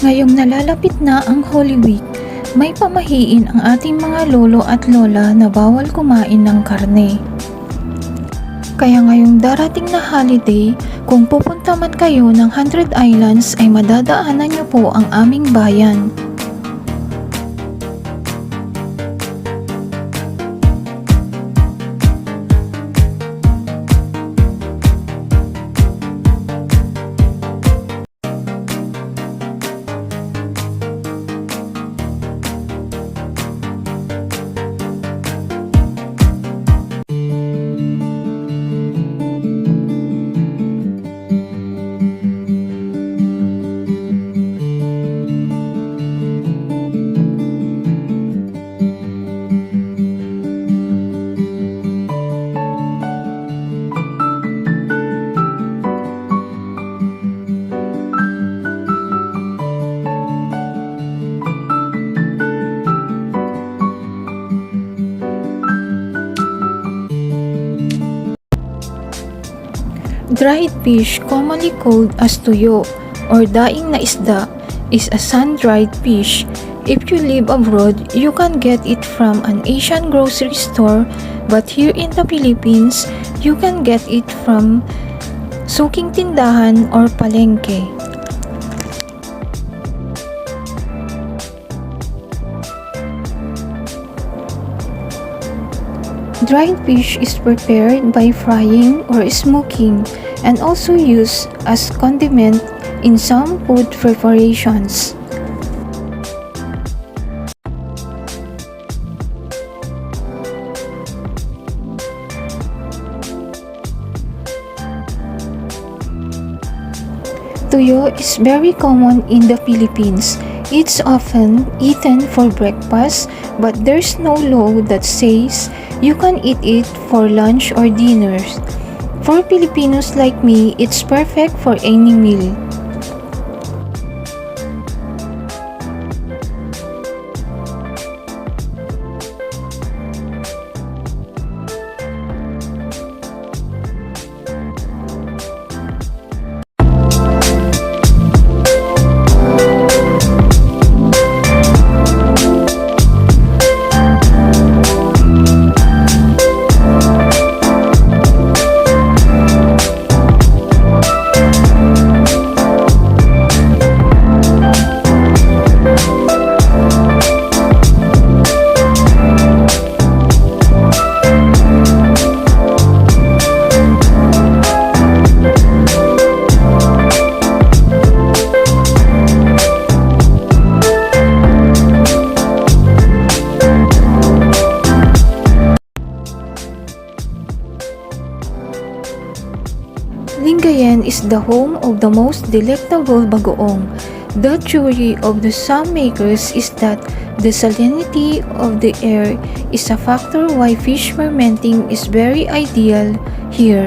Ngayong nalalapit na ang Holy Week, may pamahiin ang ating mga lolo at lola na bawal kumain ng karne. Kaya ngayong darating na holiday, kung pupunta man kayo ng 100 Islands ay madadaanan niyo po ang aming bayan. Dried fish, commonly called as tuyo or daing na isda, is a sun-dried fish. If you live abroad, you can get it from an Asian grocery store, but here in the Philippines, you can get it from suking tindahan or palengke. Dried fish is prepared by frying or smoking and also used as condiment in some food preparations. Tuyo is very common in the Philippines. It's often eaten for breakfast, but there's no law that says you can eat it for lunch or dinner. For Filipinos like me, it's perfect for any meal. Lingayen is the home of the most delectable bagoong. The theory of the some makers is that the salinity of the air is a factor why fish fermenting is very ideal here.